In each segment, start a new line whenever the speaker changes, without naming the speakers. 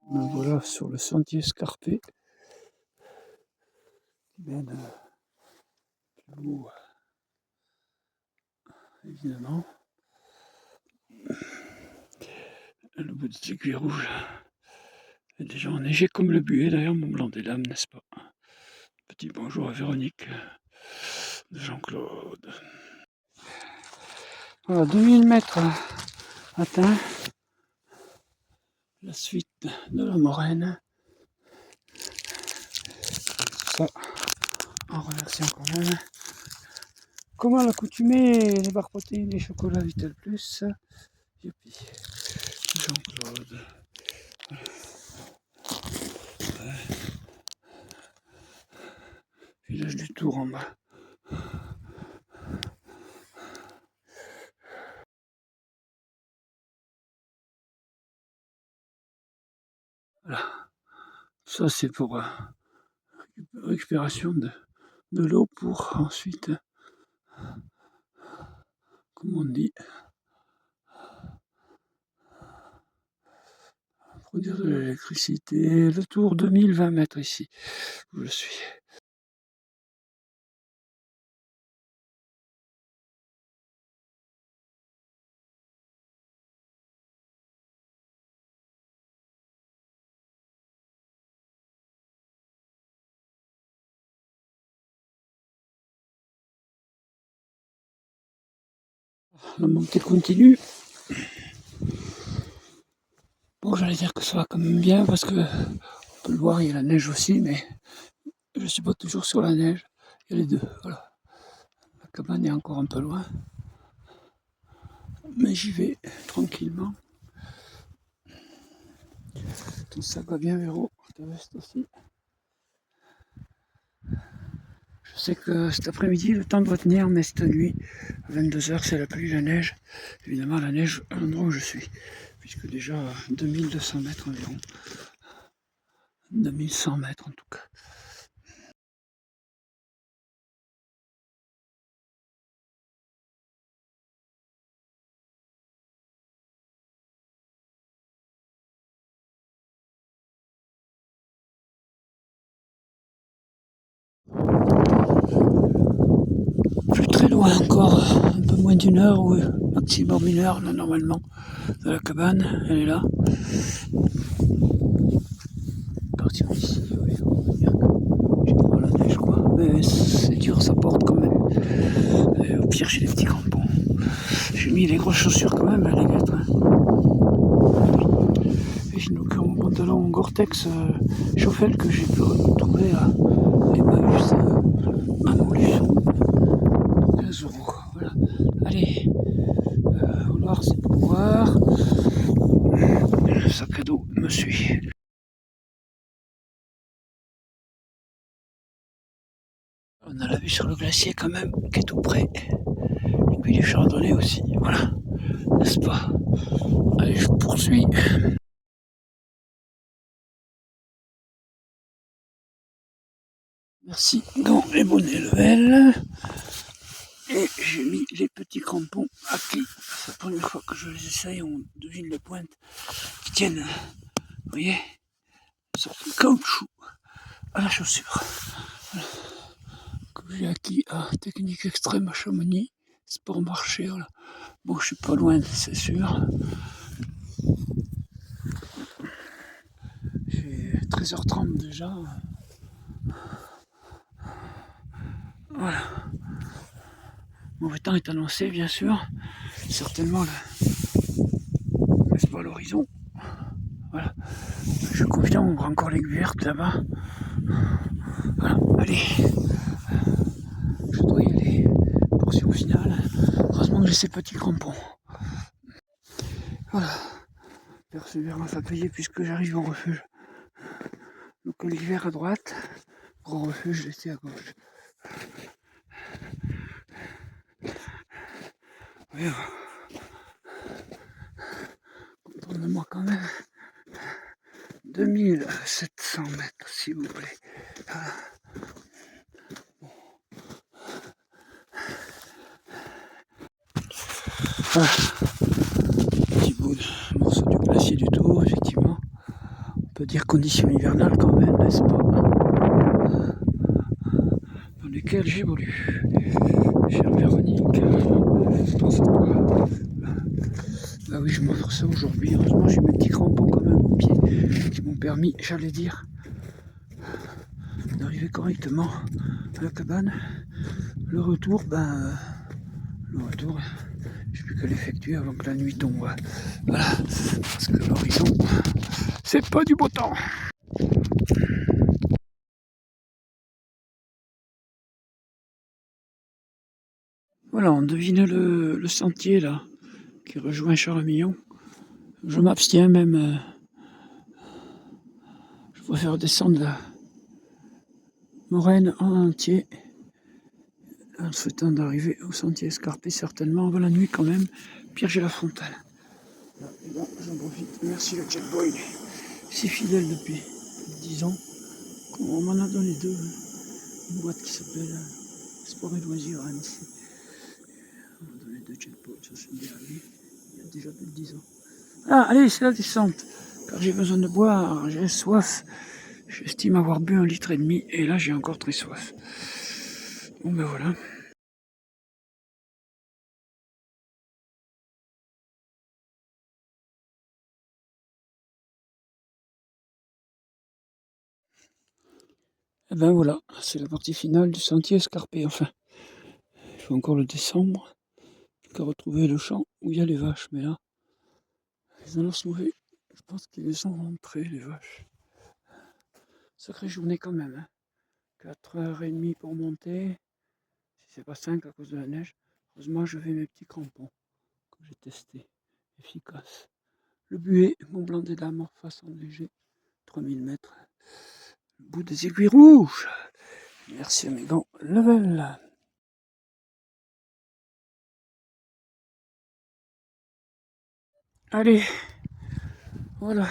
Me voilà sur le sentier escarpé qui mène plus haut, évidemment. Le bout des aiguilles rouges est déjà enneigé comme le buet derrière Mont Blanc des Dames, n'est-ce pas? Petit bonjour à Véronique de Jean-Claude. Voilà, 2000 mètres atteints. La suite de la moraine. Ça, en remerciant quand même, comme à l'accoutumée, les barres protéines, les chocolats Vital Plus. Youpi. Jean-Claude. Ouais. Village du Tour en bas. Voilà. Ça c'est pour récupération de l'eau pour ensuite, comme on dit, produire de l'électricité. Le tour 2020 mètres ici où je suis. La montée continue. Bon, j'allais dire que ça va quand même bien parce que on peut le voir, il y a la neige aussi, mais je suis pas toujours sur la neige. Il y a les deux. Voilà. La cabane est encore un peu loin, mais j'y vais tranquillement. Tout ça va bien, Véro. Ta veste aussi. Je sais que cet après-midi, le temps doit tenir, mais cette nuit, à 22h, c'est la pluie, la neige. Évidemment, la neige à l'endroit où je suis, puisque déjà 2200 mètres environ. 2100 mètres en tout cas. Plus très loin encore, un peu moins d'une heure ou maximum une heure là normalement de la cabane, elle est là. Partir ici, oui, on va dire que j'ai pas la neige quoi, mais c'est dur, ça porte quand même. Et au pire j'ai des petits crampons. J'ai mis les grosses chaussures quand même, les gars. Et j'ai mon pantalon Gore-Tex Chauffel que j'ai pu retrouver à Emmaüs à Montluçon. 15 €. Voilà. Allez, vouloir c'est pouvoir. Le sac à dos me suit. On a la vue sur le glacier quand même, qui est tout près. Et puis les chardonnays aussi, voilà. N'est-ce pas? Allez, je poursuis. Merci, gants et bonnets level. Et j'ai mis les petits crampons acquis. C'est la première fois que je les essaye, on devine les pointes qui tiennent, vous voyez, une sorte de caoutchouc à la chaussure. Voilà. Que j'ai acquis à Technique Extrême à Chamonix, Sport Marché. Voilà. Bon, je suis pas loin, c'est sûr. J'ai 13h30 déjà. Voilà. Mauvais temps est annoncé, bien sûr. Certainement, n'est-ce pas, l'horizon. Voilà. Je suis confiant, on voit encore l'aiguille verte là-bas. Voilà, allez. Je dois y aller. Portion finale. Heureusement que j'ai ces petits crampons. Voilà. Persévérance à payer puisque j'arrive au refuge. Donc l'hiver à droite, gros refuge, j'étais à gauche. Oui, contourne-moi quand même. 2700 mètres, s'il vous plaît. Voilà. Voilà. Petit bout de morceau du glacier du Tour, effectivement. On peut peut dire conditions hivernales quand même, n'est-ce pas? Dans lesquelles j'évolue. Chère Véronique, je pense à toi. Bah oui, je m'offre ça aujourd'hui. Heureusement, j'ai mes petits crampons quand même aux pieds qui m'ont permis, j'allais dire, d'arriver correctement à la cabane. Le retour, j'ai plus qu'à l'effectuer avant que la nuit tombe. Voilà, parce que l'horizon, c'est pas du beau temps. Voilà, on devine le sentier là, qui rejoint Charlemillon. Je m'abstiens même. Je préfère descendre la Moraine en entier, en souhaitant d'arriver au sentier escarpé certainement avant la nuit quand même. Pierre, j'ai la frontale. Là, j'en profite. Merci le Jackboy. C'est fidèle depuis 10 ans. On m'en a donné deux. Une boîte qui s'appelle Sport et Loisirs à Annecy. On m'a donné deux Jackboys, ça c'est bien lui. Il y a déjà plus de 10 ans. Ah, allez, c'est la descente. Car j'ai besoin de boire, j'ai soif. J'estime avoir bu 1,5 litre et là j'ai encore très soif. Bon ben voilà. Et ben voilà, c'est la partie finale du sentier escarpé. Enfin, il faut encore le descendre. Plus qu'à retrouver le champ où il y a les vaches. Mais là, ils en ont sauvé. Je pense qu'ils sont rentrés, les vaches. Sacrée journée quand même. Hein. 4h30 pour monter. Si c'est pas 5 à cause de la neige. Heureusement, j'avais mes petits crampons que j'ai testés. Efficaces. Le buet, Mont Blanc des Dames en face enneigé. 3000 mètres. Le bout des aiguilles rouges. Merci à mes gants Level. Allez, voilà.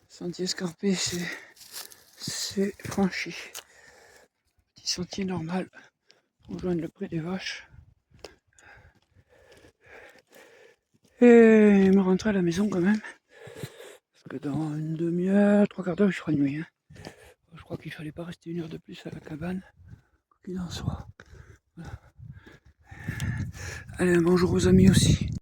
Sentier escarpé, c'est franchi. Petit sentier normal. Rejoindre le pré des vaches. Et me rentrer à la maison quand même. Parce que dans une demi-heure, 3/4 d'heure, il fera nuit. Hein. Je crois qu'il fallait pas rester 1 heure de plus à la cabane. Quoi qu'il en soit. Voilà. Allez, un bonjour aux amis aussi.